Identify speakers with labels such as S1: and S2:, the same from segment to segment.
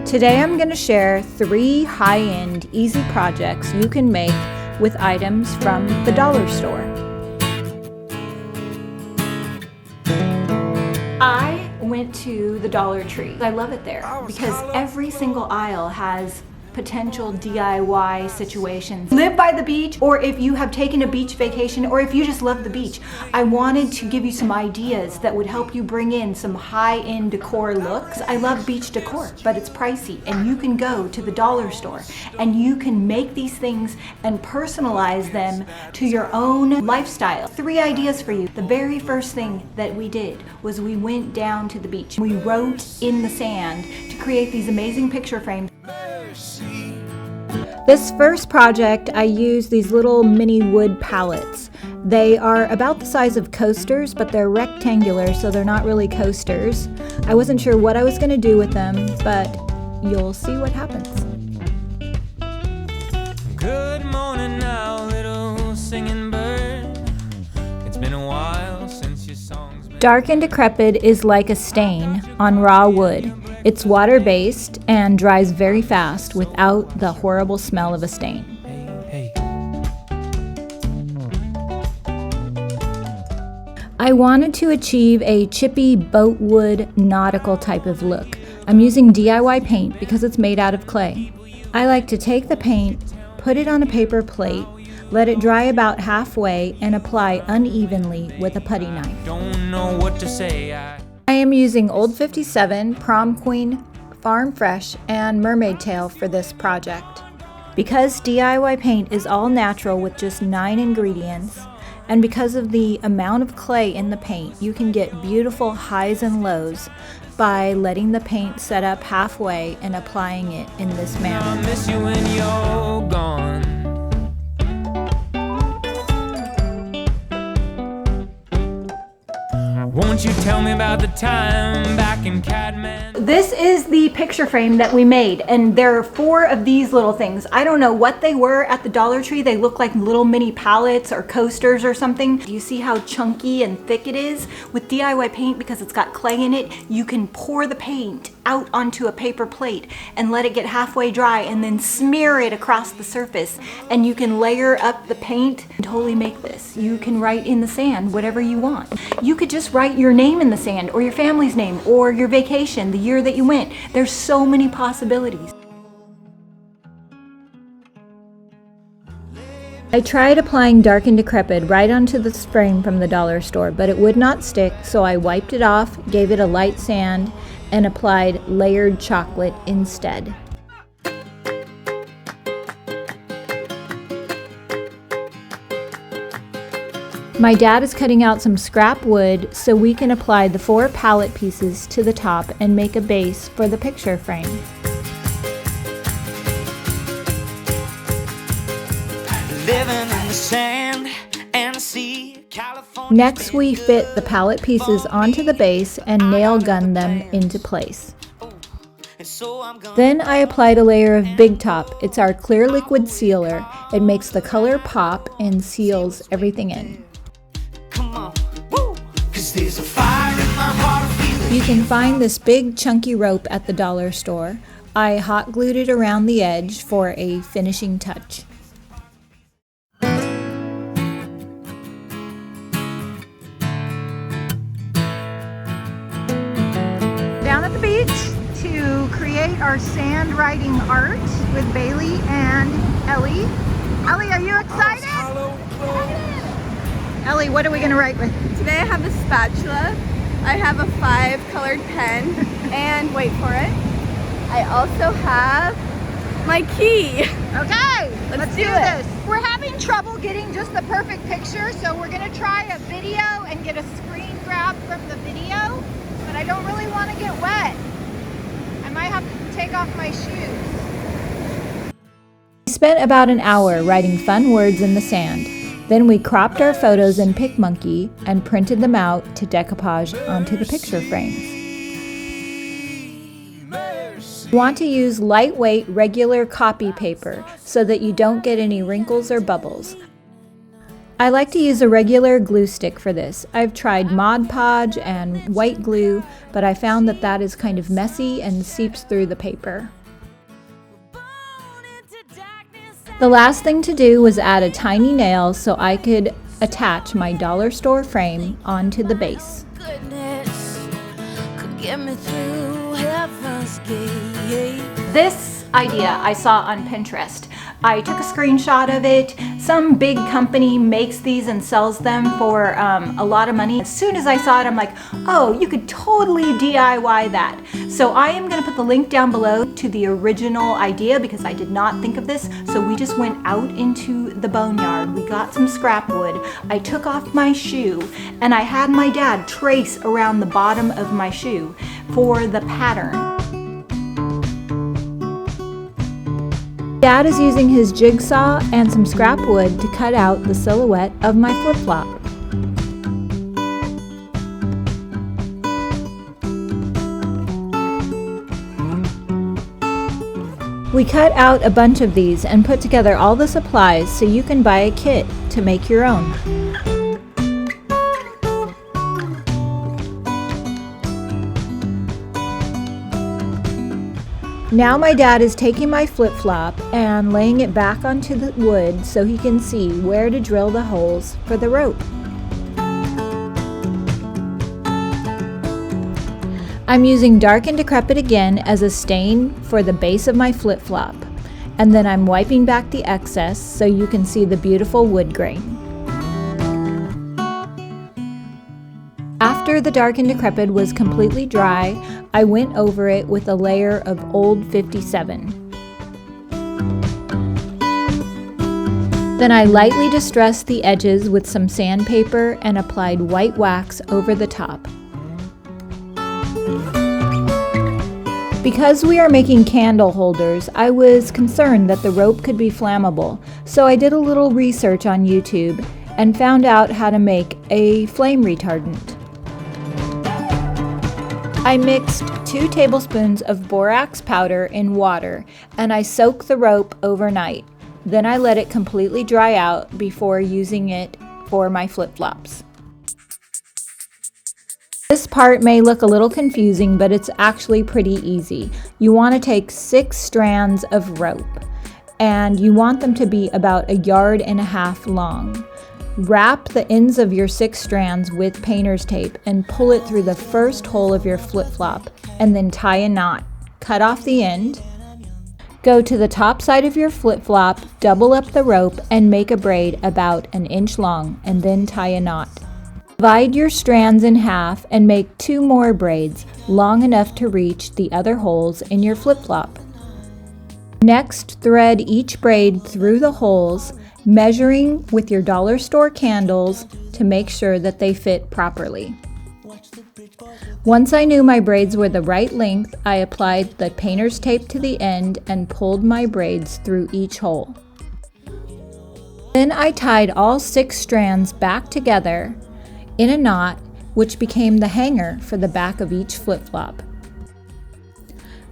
S1: Today I'm going to share 3 high-end, easy projects you can make with items from the dollar store. I went to the Dollar Tree. I love it there because every single aisle has potential DIY situations. Live by the beach, or if you have taken a beach vacation, or if you just love the beach, I wanted to give you some ideas that would help you bring in some high-end decor looks. I love beach decor, but it's pricey, and you can go to the dollar store and you can make these things and personalize them to your own lifestyle. 3 ideas for you. The very first thing that we did was we went down to the beach. We wrote in the sand to create these amazing picture frames. This first project, I used these little mini wood pallets. They are about the size of coasters, but they're rectangular, so they're not really coasters. I wasn't sure what I was going to do with them, but you'll see what happens.
S2: Good morning now, little singing bird. It's been a while since your song's been...
S1: Dark and Decrepit is like a stain on raw wood. It's water-based and dries very fast without the horrible smell of a stain.
S2: Hey.
S1: I wanted to achieve a chippy boatwood nautical type of look. I'm using DIY paint because it's made out of clay. I like to take the paint, put it on a paper plate, let it dry about halfway, and apply unevenly with a putty knife.
S2: Don't know what to say.
S1: I am using Old 57, Prom Queen, Farm Fresh, and Mermaid Tail for this project. Because DIY paint is all natural with just 9 ingredients, and because of the amount of clay in the paint, you can get beautiful highs and lows by letting the paint set up halfway and applying it in this manner.
S2: I miss you when you're gone. Won't you tell me about the time back in Cadman?
S1: This is the picture frame that we made, and there are 4 of these little things. I don't know what they were at the Dollar Tree. They look like little mini pallets or coasters or something. Do you see how chunky and thick it is? With DIY paint, because it's got clay in it, you can pour the paint out onto a paper plate and let it get halfway dry and then smear it across the surface, and you can layer up the paint and totally make this. You can write in the sand whatever you want. You could just write your name in the sand, or your family's name, or your vacation, the year that you went. There's so many possibilities. I tried applying Dark and Decrepit right onto this frame from the dollar store, but it would not stick, so I wiped it off, gave it a light sand, and applied layered chocolate instead. My dad is cutting out some scrap wood so we can apply the 4 pallet pieces to the top and make a base for the picture frame.
S2: Living in the sand and the sea, California.
S1: Next, we fit the pallet pieces onto the base and nail gun them into place. Then I applied a layer of Big Top. It's our clear liquid sealer. It makes the color pop and seals everything in. You can find this big chunky rope at the dollar store. I hot glued it around the edge for a finishing touch. Down at the beach to create our sand writing art with Bailey and Ellie. Ellie, are you excited? Ellie, what are we going to write with?
S3: Today I have the spatula, I have a 5 colored pen, and wait for it, I also have my key.
S1: Okay, let's do
S3: this.
S1: We're having trouble getting just the perfect picture, so we're going to try a video and get a screen grab from the video, but I don't really want to get wet. I might have to take off my shoes. We spent about an hour writing fun words in the sand. Then we cropped our photos in PicMonkey and printed them out to decoupage onto the picture frames. You want to use lightweight, regular copy paper so that you don't get any wrinkles or bubbles. I like to use a regular glue stick for this. I've tried Mod Podge and white glue, but I found that that is kind of messy and seeps through the paper. The last thing to do was add a tiny nail so I could attach my dollar store frame onto the base.
S4: Goodness could get me through heaven's gate.
S1: This idea I saw on Pinterest. I took a screenshot of it. Some big company makes these and sells them for a lot of money. As soon as I saw it, I'm like, oh, you could totally DIY that. So I am gonna put the link down below to the original idea because I did not think of this. So we just went out into the boneyard. We got some scrap wood. I took off my shoe and I had my dad trace around the bottom of my shoe for the pattern. Dad is using his jigsaw and some scrap wood to cut out the silhouette of my flip-flop. We cut out a bunch of these and put together all the supplies so you can buy a kit to make your own. Now my dad is taking my flip-flop and laying it back onto the wood so he can see where to drill the holes for the rope. I'm using Dark and Decrepit again as a stain for the base of my flip-flop, and then I'm wiping back the excess so you can see the beautiful wood grain. After the Dark and Decrepit was completely dry, I went over it with a layer of Old 57. Then I lightly distressed the edges with some sandpaper and applied white wax over the top. Because we are making candle holders, I was concerned that the rope could be flammable, so I did a little research on YouTube and found out how to make a flame retardant. I mixed 2 tablespoons of borax powder in water and I soaked the rope overnight. Then I let it completely dry out before using it for my flip-flops. This part may look a little confusing, but it's actually pretty easy. You want to take 6 strands of rope and you want them to be about 1.5 yards long. Wrap the ends of your 6 strands with painter's tape and pull it through the first hole of your flip-flop and then tie a knot. Cut off the end. Go to the top side of your flip-flop, double up the rope and make a braid about 1 inch long and then tie a knot. Divide your strands in half and make 2 more braids long enough to reach the other holes in your flip-flop. Next, thread each braid through the holes, measuring with your dollar store candles to make sure that they fit properly. Once I knew my braids were the right length, I applied the painter's tape to the end and pulled my braids through each hole. Then I tied all 6 strands back together in a knot, which became the hanger for the back of each flip-flop.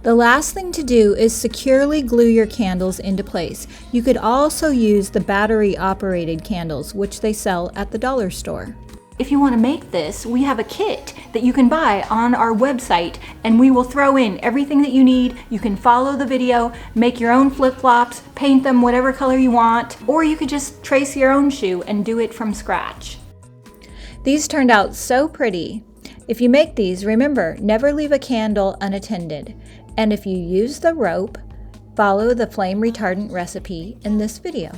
S1: The last thing to do is securely glue your candles into place. You could also use the battery-operated candles, which they sell at the dollar store. If you want to make this, we have a kit that you can buy on our website, and we will throw in everything that you need. You can follow the video, make your own flip-flops, paint them whatever color you want, or you could just trace your own shoe and do it from scratch. These turned out so pretty. If you make these, remember, never leave a candle unattended. And if you use the rope, follow the flame retardant recipe in this video.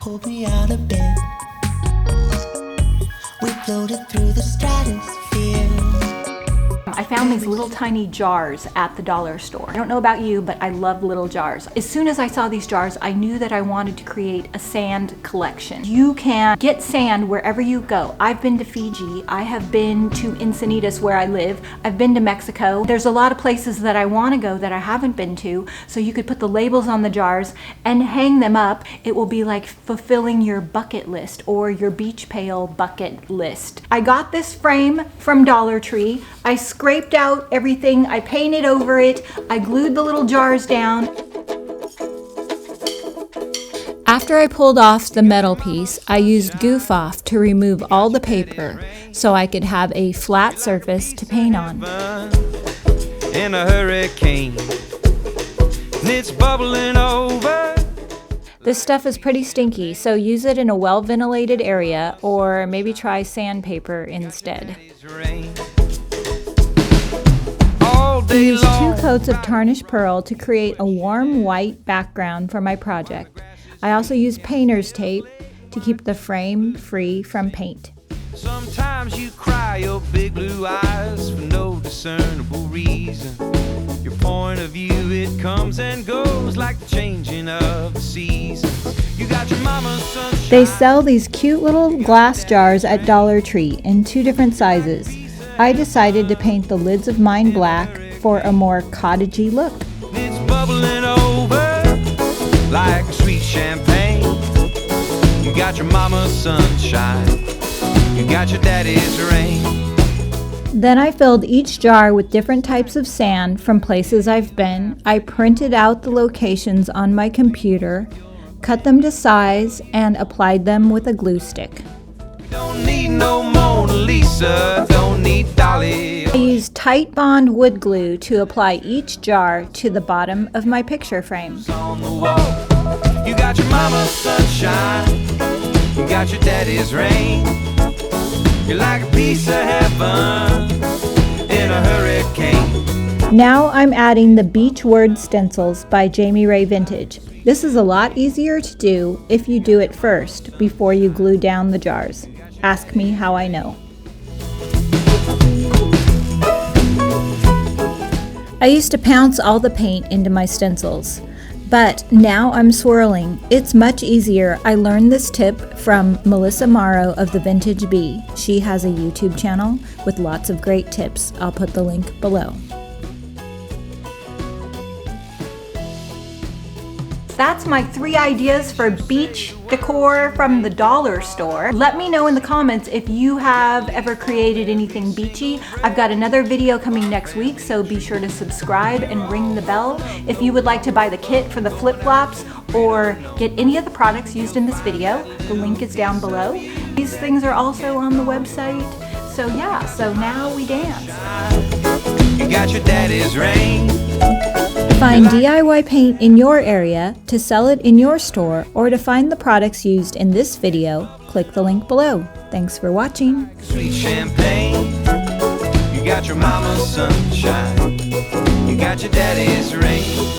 S5: Hold me out of bed. We floated through the stratosphere.
S1: I found these little tiny jars at the dollar store. I don't know about you, but I love little jars. As soon as I saw these jars, I knew that I wanted to create a sand collection. You can get sand wherever you go. I've been to Fiji. I have been to Encinitas where I live. I've been to Mexico. There's a lot of places that I want to go that I haven't been to, so you could put the labels on the jars and hang them up. It will be like fulfilling your bucket list or your beach pail bucket list. I got this frame from Dollar Tree. I scraped out everything, I painted over it, I glued the little jars down. After I pulled off the metal piece, I used Goof Off to remove all the paper so I could have a flat surface to paint on.
S2: In a hurricane, it's bubbling over.
S1: This stuff is pretty stinky, so use it in a well-ventilated area or maybe try sandpaper instead. I used 2 coats of tarnished pearl to create a warm white background for my project. I also used painter's tape to keep the frame free from paint.
S2: Sometimes you cry your big blue eyes for no discernible reason. Your point of view, it comes and goes like the changing of the seasons. You got your mama's sunshine.
S1: They sell these cute little glass jars at Dollar Tree in 2 different sizes. I decided to paint the lids of mine black for a more cottagey look.
S2: It's bubbling over like sweet champagne. You got your mama's sunshine. You got your daddy's rain.
S1: Then I filled each jar with different types of sand from places I've been. I printed out the locations on my computer, cut them to size, and applied them with a glue stick.
S2: Don't need no Mona Lisa, don't need Dolly.
S1: I used tight bond wood glue to apply each jar to the bottom of my picture frame.
S2: On the wall. You got your mama's sunshine. You got your daddy's rain. You're like a piece of heaven in a hurricane.
S1: Now I'm adding the Beach Word stencils by Jamie Ray Vintage. This is a lot easier to do if you do it first before you glue down the jars. Ask me how I know. I used to pounce all the paint into my stencils, but now I'm swirling. It's much easier. I learned this tip from Melissa Morrow of the Vintage Bee. She has a YouTube channel with lots of great tips. I'll put the link below. That's my 3 ideas for beach decor from the dollar store. Let me know in the comments if you have ever created anything beachy. I've got another video coming next week, so be sure to subscribe and ring the bell. If you would like to buy the kit for the flip-flops or get any of the products used in this video, the link is down below. These things are also on the website. So yeah, so now we dance.
S2: You got your daddy's rain.
S1: Find DIY paint in your area, to sell it in your store, or to find the products used in this video, click the link below. Thanks for watching.
S2: Sweet champagne. You got your mama's sunshine. You got your daddy's rain.